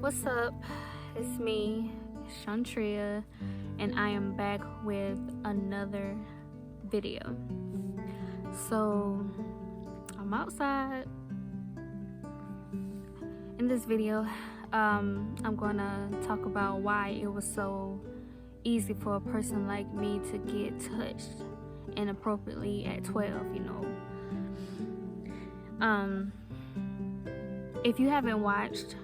What's up? It's me, Shantria, and I am back with another video. So, I'm outside. In this video, I'm gonna talk about why it was so easy for a person like me to get touched inappropriately at 12, If you haven't watched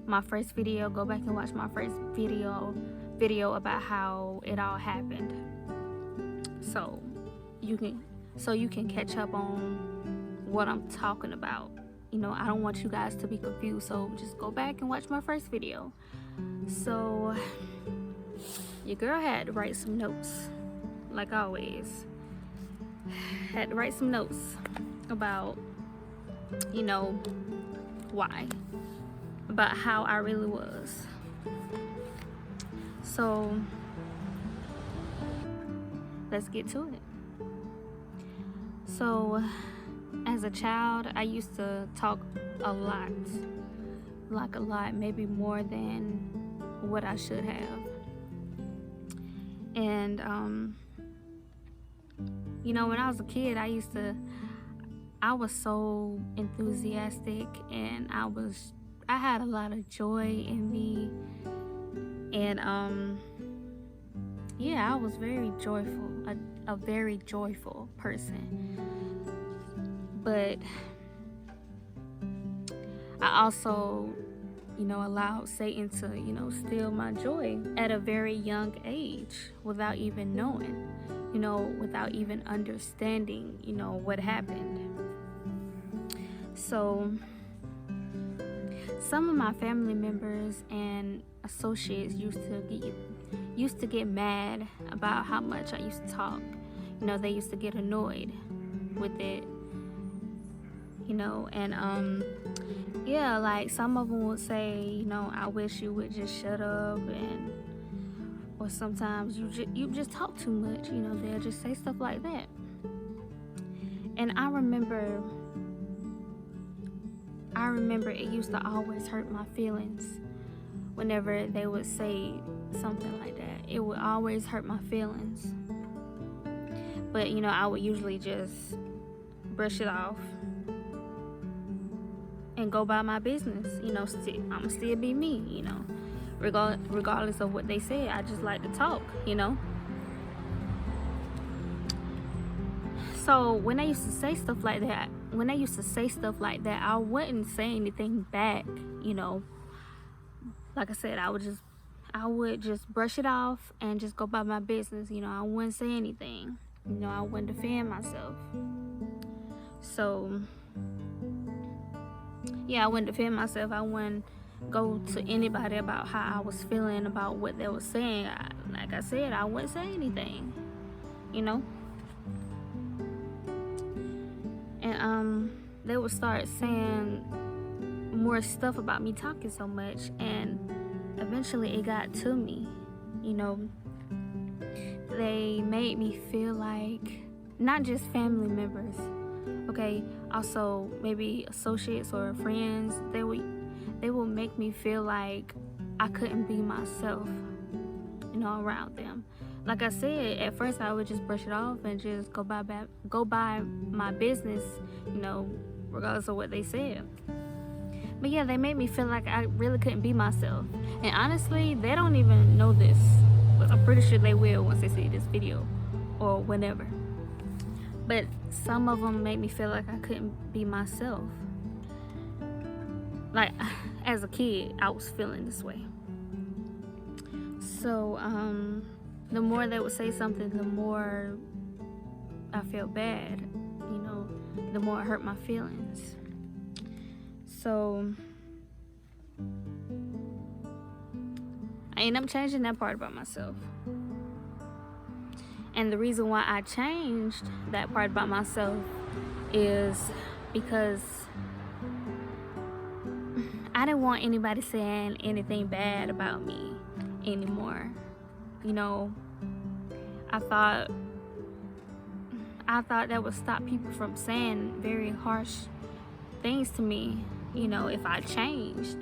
my first video, go back and watch my first video about how it all happened, so you can catch up on what I'm talking about. I don't want you guys to be confused, so just go back and watch my first video. So your girl had to write some notes, like always. Had to write some notes about why, about how I really was. So let's get to it. So as a child, I used to talk a lot, maybe more than what I should have. And when I was a kid, I was so enthusiastic, and I had a lot of joy in me, and I was very joyful, a very joyful person. But I also allowed Satan to steal my joy at a very young age, without even knowing, without even understanding what happened. So some of my family members and associates used to get mad about how much I used to talk. They used to get annoyed with it. And like some of them would say, I wish you would just shut up, or sometimes you just talk too much. They'll just say stuff like that. And I remember it used to always hurt my feelings whenever they would say something like that. It would always hurt my feelings. But I would usually just brush it off and go by my business. I'ma still be me, regardless of what they say. I just like to talk, So when they used to say stuff like that, I wouldn't say anything back. Like I said, I would just brush it off and just go by my business. I wouldn't say anything. I wouldn't defend myself. So I wouldn't defend myself. I wouldn't go to anybody about how I was feeling about what they were saying. Like I said, I wouldn't say anything, And they would start saying more stuff about me talking so much, and eventually it got to me. They made me feel like, not just family members, okay, also maybe associates or friends, they would make me feel like I couldn't be myself, around them. Like I said, at first I would just brush it off and just go by my business, regardless of what they said. But they made me feel like I really couldn't be myself. And honestly, they don't even know this, but I'm pretty sure they will once they see this video or whenever. But some of them made me feel like I couldn't be myself. Like, as a kid, I was feeling this way. So, the more they would say something, the more I felt bad, the more it hurt my feelings. So I ended up changing that part about myself. And the reason why I changed that part about myself is because I didn't want anybody saying anything bad about me anymore. I thought that would stop people from saying very harsh things to me, if I changed.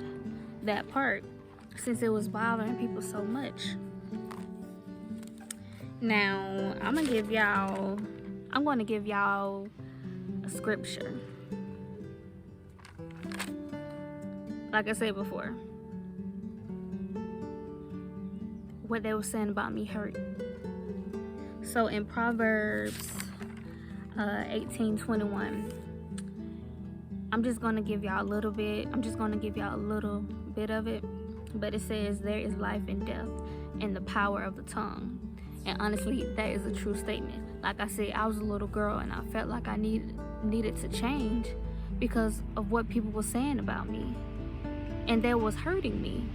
that part since it was bothering people so much. Now, I'm going to give y'all a scripture. Like I said before, what they were saying about me hurt. So in Proverbs 18:21, I'm just going to give y'all a little bit of it, but it says, there is life and death in the power of the tongue. And honestly, that is a true statement. Like I said, I was a little girl and I felt like I needed to change because of what people were saying about me, and that was hurting me.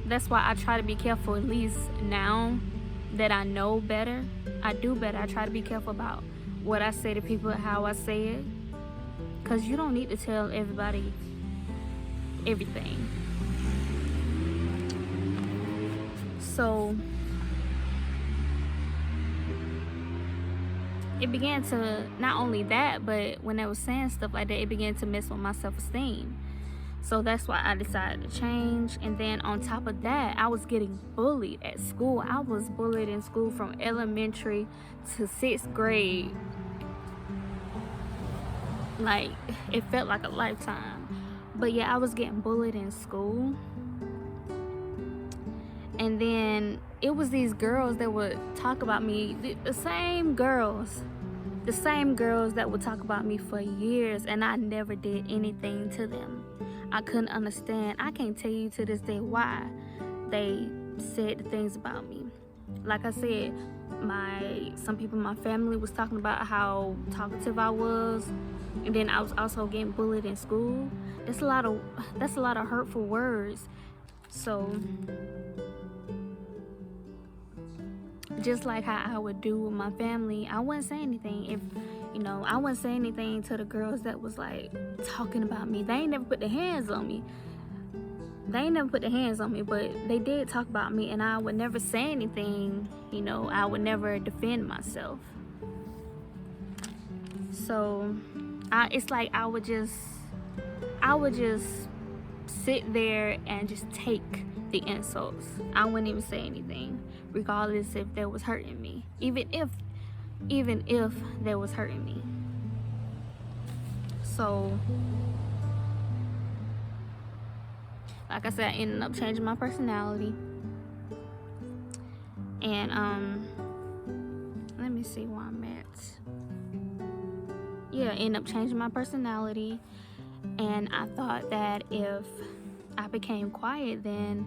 That's why I try to be careful. At least now that I know better, I do better. I try to be careful about what I say to people, how I say it, because you don't need to tell everybody everything. So it began to, not only that, but when I was saying stuff like that, it began to mess with my self-esteem. So that's why I decided to change. And then on top of that, I was getting bullied at school. I was bullied in school from elementary to 6th grade. Like, it felt like a lifetime. But yeah, I was getting bullied in school. And then it was these girls that would talk about me, the same girls that would talk about me for years, and I never did anything to them. I couldn't understand. I can't tell you to this day why they said the things about me. Like I said, some people in my family was talking about how talkative I was, and then I was also getting bullied in school. That's a lot of hurtful words. So just like how I would do with my family, I wouldn't say anything. I wouldn't say anything to the girls that was like talking about me. They ain't never put their hands on me. But they did talk about me, and I would never say anything. I would never defend myself. So it's like I would just sit there and just take the insults. I wouldn't even say anything, regardless if that was hurting me. Even if that was hurting me. So, like I said, I ended up changing my personality. And let me see where I'm at. Yeah, I ended up changing my personality. And I thought that if I became quiet, then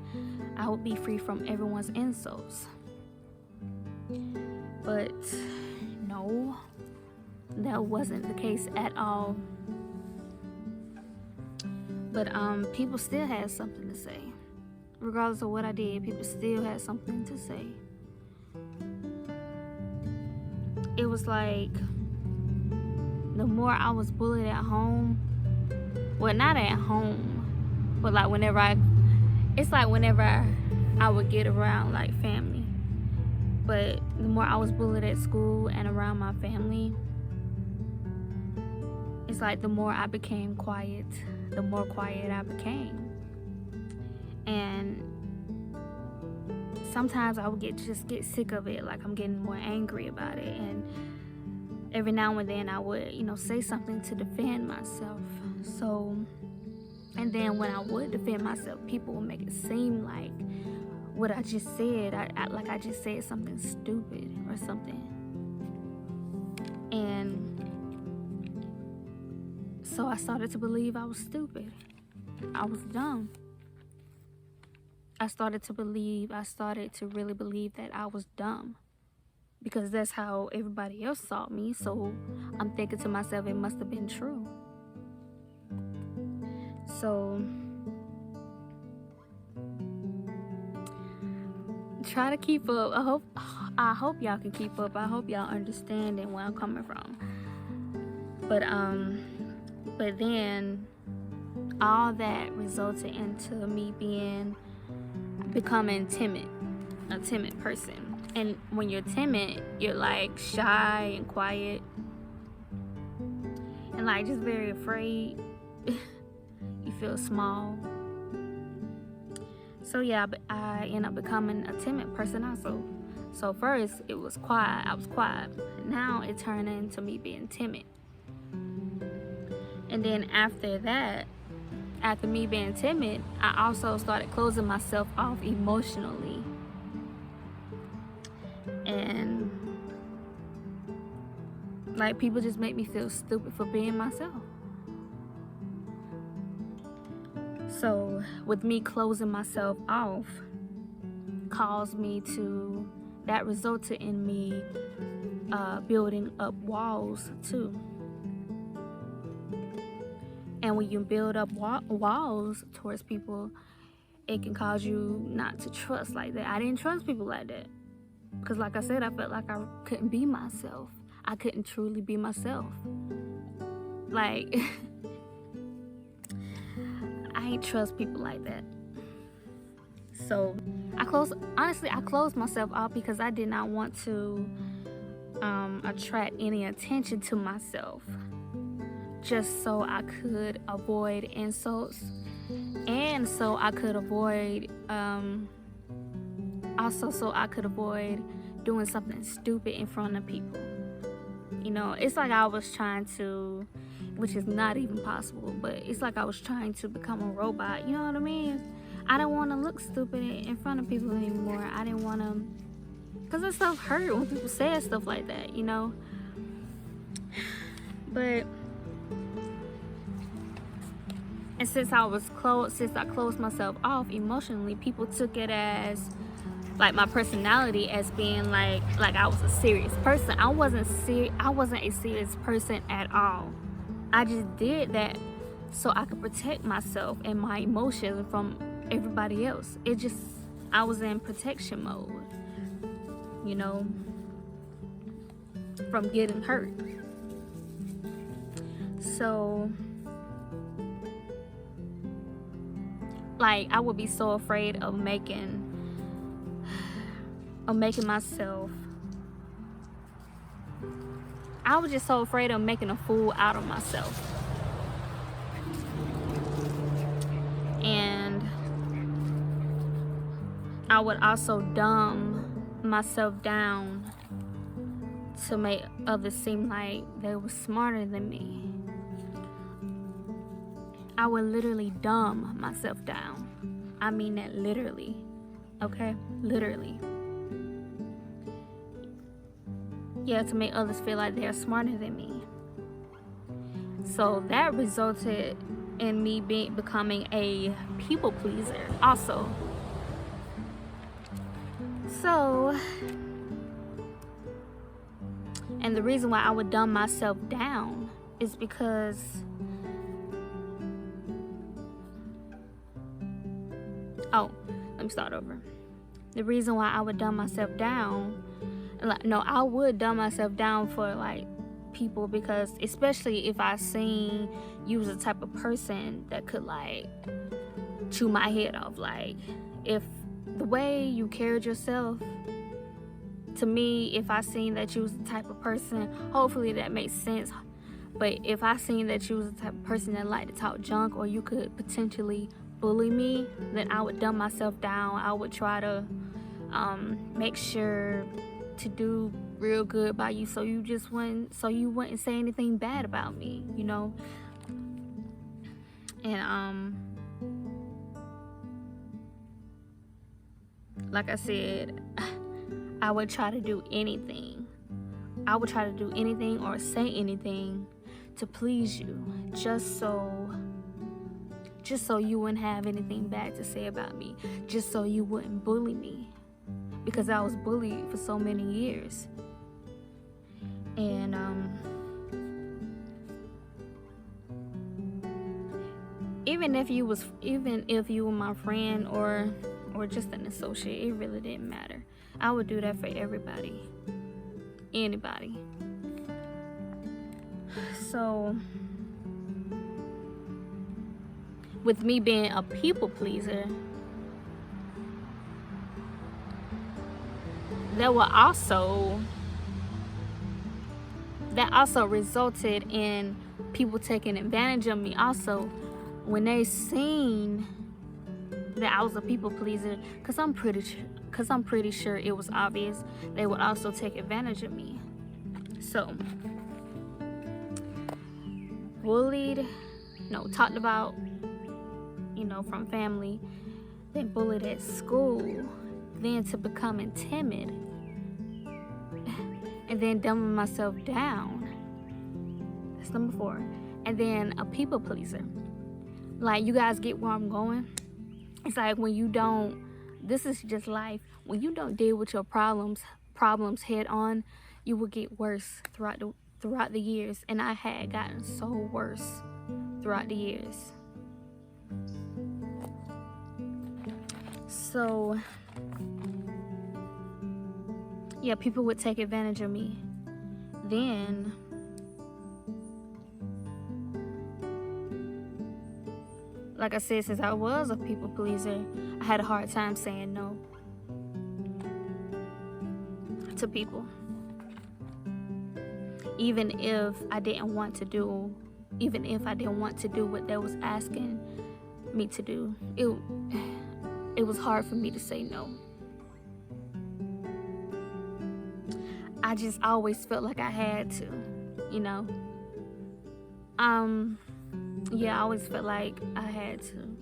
I would be free from everyone's insults. But no, that wasn't the case at all. But people still had something to say. Regardless of what I did, people still had something to say. It was like the more I was bullied at home, well, not at home, but like whenever I would get around like family. But the more I was bullied at school and around my family, it's like the more I became quiet, the more quiet I became. And sometimes I would just get sick of it, like I'm getting more angry about it. And every now and then I would, say something to defend myself. So, and then when I would defend myself, people would make it seem like what I just said, I just said something stupid or something. And so I started to believe I was stupid. I was dumb. I started to really believe that I was dumb, because that's how everybody else saw me. So I'm thinking to myself, it must have been true. So try to keep up. I hope y'all can keep up. I hope y'all understanding where I'm coming from. But then all that resulted into me becoming a timid person. And when you're timid, you're like shy and quiet and like just very afraid. You feel small. So yeah, but I ended up becoming a timid person also. So first it was quiet, I was quiet. Now it turned into me being timid. And then after that, after me being timid, I also started closing myself off emotionally. And like, people just make me feel stupid for being myself. So with me closing myself off, that resulted in me building up walls too. And when you build up walls towards people, it can cause you not to trust like that. I didn't trust people like that because, like I said, I felt like I couldn't be myself. I couldn't truly be myself. Like, I ain't trust people like that. So I closed myself off because I did not want to attract any attention to myself, just so I could avoid insults, and so I could avoid doing something stupid in front of people. You know, it's like I was trying to, which is not even possible, but it's like I was trying to become a robot. You know what I mean? I didn't want to look stupid in front of people anymore. I didn't want to, because that stuff hurt when people say stuff like that, you know? But, and since I closed myself off emotionally, people took it as, like, my personality as being like I was a serious person. I wasn't a serious person at all. I just did that so I could protect myself and my emotions from everybody else. I was in protection mode, you know, from getting hurt. So, like, I would be so afraid of making myself, I was just so afraid of making a fool out of myself. And I would also dumb myself down to make others seem like they were smarter than me. I would literally dumb myself down. I mean that literally, okay? Literally. Yeah, to make others feel like they're smarter than me. So that resulted in me becoming a people pleaser also. So, and the reason why I would dumb myself down is because let me start over. The reason why I would dumb myself down, I would dumb myself down for like people, because especially if I seen you was the type of person that could like chew my head off. Like, if the way you carried yourself, to me, if I seen that you was the type of person, hopefully that makes sense, but if I seen that you was the type of person that liked to talk junk, or you could potentially bully me, then I would dumb myself down. I would try to make sure to do real good by you, so you wouldn't say anything bad about me, you know. And like I said, I would try to do anything. I would try to do anything or say anything to please you, just so you wouldn't have anything bad to say about me, just so you wouldn't bully me, because I was bullied for so many years. And even if you were my friend or just an associate, it really didn't matter. I would do that for everybody, anybody. So with me being a people pleaser, that also resulted in people taking advantage of me also, when they seen that I was a people pleaser, because I'm pretty sure it was obvious they would also take advantage of me. So, bullied, no, talked about, from family, then bullied at school, then to becoming timid, and then dumbing myself down. That's number 4. And then a people pleaser. Like, you guys get where I'm going? It's like when you don't, this is just life. When you don't deal with your problems head on, you will get worse throughout the years. And I had gotten so worse throughout the years. So, yeah, people would take advantage of me. Then, like I said, since I was a people pleaser, I had a hard time saying no to people. Even if I didn't want to do what they was asking me to do, it was hard for me to say no. I just always felt like I had to, I always felt like I had to.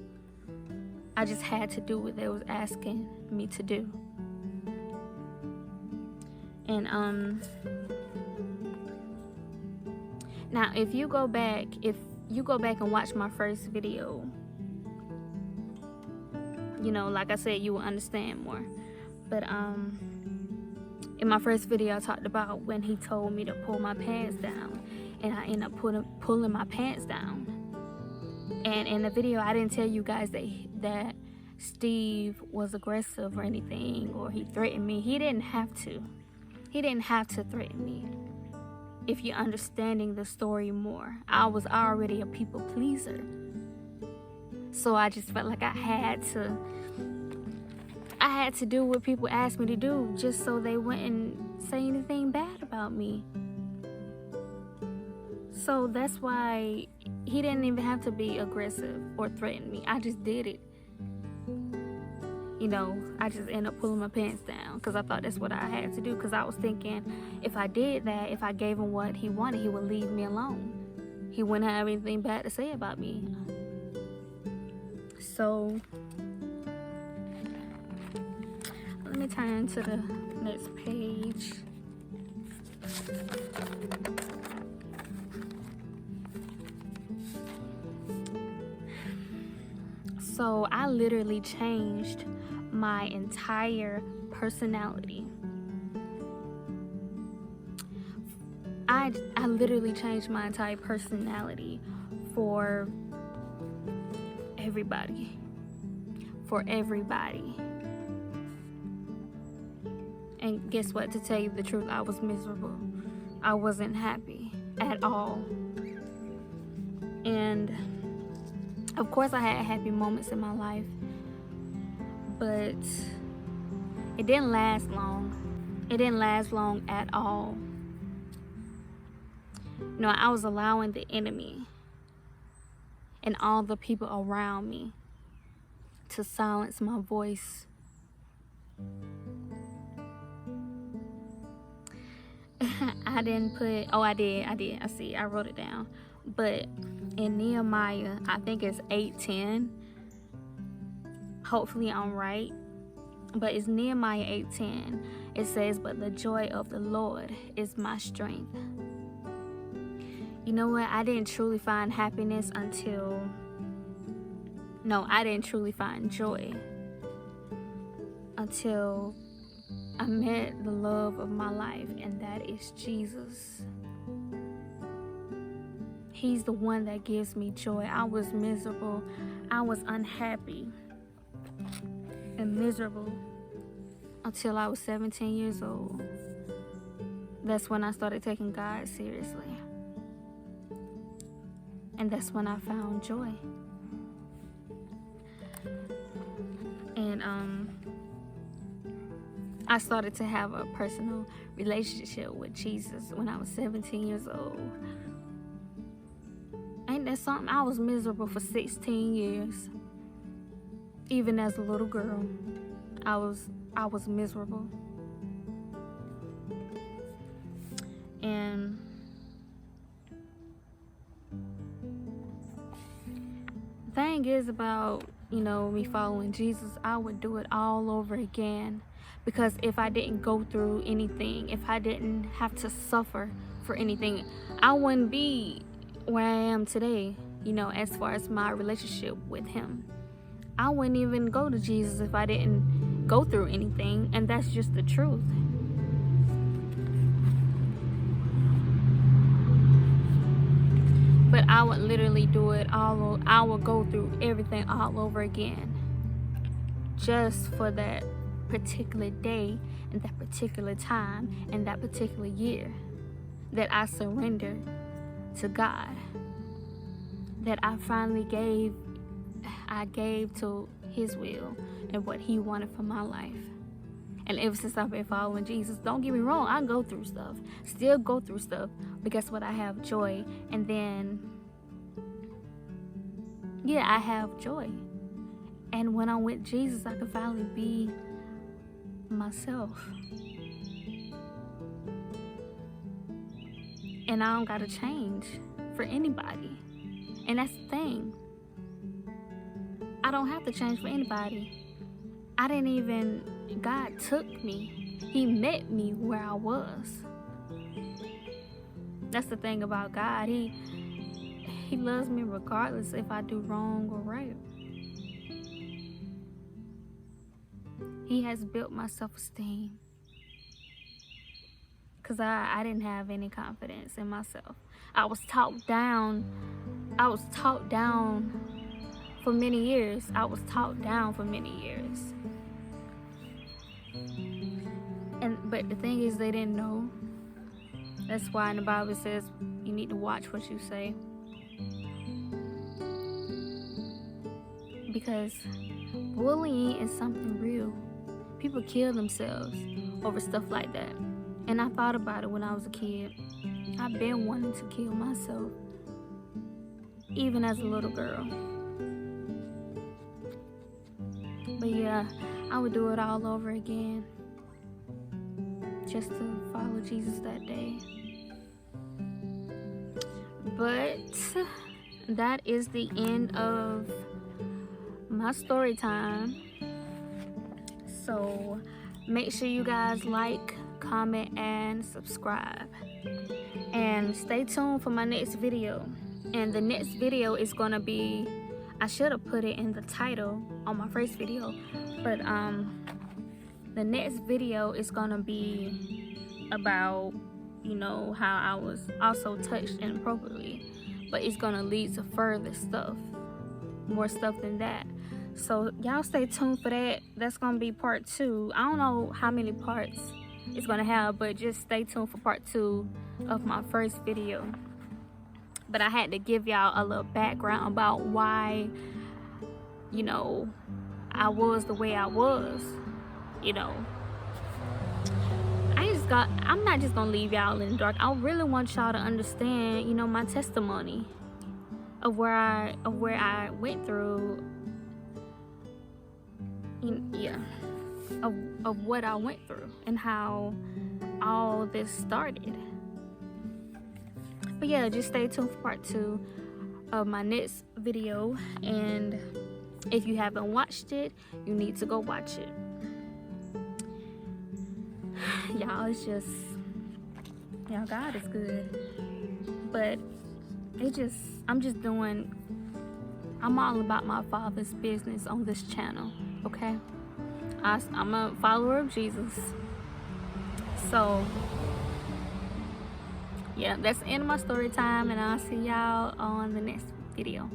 I just had to do what they was asking me to do. And now if you go back and watch my first video, like I said, you will understand more. But in my first video, I talked about when he told me to pull my pants down, and I ended up pulling my pants down. And in the video, I didn't tell you guys that Steve was aggressive or anything, or he threatened me. He didn't have to. He didn't have to threaten me. If you're understanding the story more, I was already a people pleaser. So I just felt like I had to do what people asked me to do, just so they wouldn't say anything bad about me. So that's why he didn't even have to be aggressive or threaten me. I just did it. I just ended up pulling my pants down because I thought that's what I had to do, because I was thinking if I did that, if I gave him what he wanted, he would leave me alone. He wouldn't have anything bad to say about me. So let me turn to the next page. So I literally changed my entire personality. I literally changed my entire personality for everybody. And guess what? To tell you the truth, I was miserable. I wasn't happy at all. And of course, I had happy moments in my life, but it didn't last long. It didn't last long at all. I was allowing the enemy and all the people around me to silence my voice. I did. I see, I wrote it down. But in Nehemiah, I think it's 8:10. Hopefully I'm right. But it's Nehemiah 8:10. It says, "But the joy of the Lord is my strength." You know what? I didn't truly find happiness I didn't truly find joy until I met the love of my life, and that is Jesus. He's the one that gives me joy. I was miserable. I was unhappy and miserable until I was 17 years old. That's when I started taking God seriously. And that's when I found joy. And I started to have a personal relationship with Jesus when I was 17 years old. Ain't that something? I was miserable for 16 years. Even as a little girl, I was miserable. And the thing is about, me following Jesus, I would do it all over again. Because if I didn't go through anything, if I didn't have to suffer for anything, I wouldn't be where I am today, as far as my relationship with him. I wouldn't even go to Jesus if I didn't go through anything, and that's just the truth. But I would literally do it I would go through everything all over again, just for that particular day and that particular time and that particular year that I surrendered to God, that I finally gave to his will and what he wanted for my life. And ever since I've been following Jesus, don't get me wrong, I go through stuff, still go through stuff, but guess what? I have joy. And then, I have joy. And when I'm with Jesus, I can finally be myself. And I don't gotta change for anybody. And that's the thing. I don't have to change for anybody. God took me. He met me where I was. That's the thing about God. He loves me regardless if I do wrong or right. He has built my self-esteem. Because I didn't have any confidence in myself. I was talked down for many years. But the thing is, they didn't know. That's why in the Bible it says you need to watch what you say. Because bullying is something real. People kill themselves over stuff like that. And I thought about it when I was a kid. I've been wanting to kill myself, even as a little girl. But I would do it all over again, just to follow Jesus that day. But that is the end of my story time. So make sure you guys like, comment, and subscribe. And stay tuned for my next video. And the next video is gonna be, I should have put it in the title on my first video, but the next video is gonna be about, how I was also touched inappropriately, but it's gonna lead to further stuff, more stuff than that. So y'all stay tuned for that. That's gonna be part 2. I don't know how many parts it's gonna have, but just stay tuned for part 2 of my first video. But I had to give y'all a little background about why, I was the way I was. I'm not just gonna leave y'all in the dark. I really want y'all to understand, my testimony of where I went through. Of what I went through and how all this started. But just stay tuned for part 2 of my next video. And if you haven't watched it, you need to go watch it. Y'all, God is good. But I'm all about my Father's business on this channel, okay? I'm a follower of Jesus. So, that's the end of my story time, and I'll see y'all on the next video.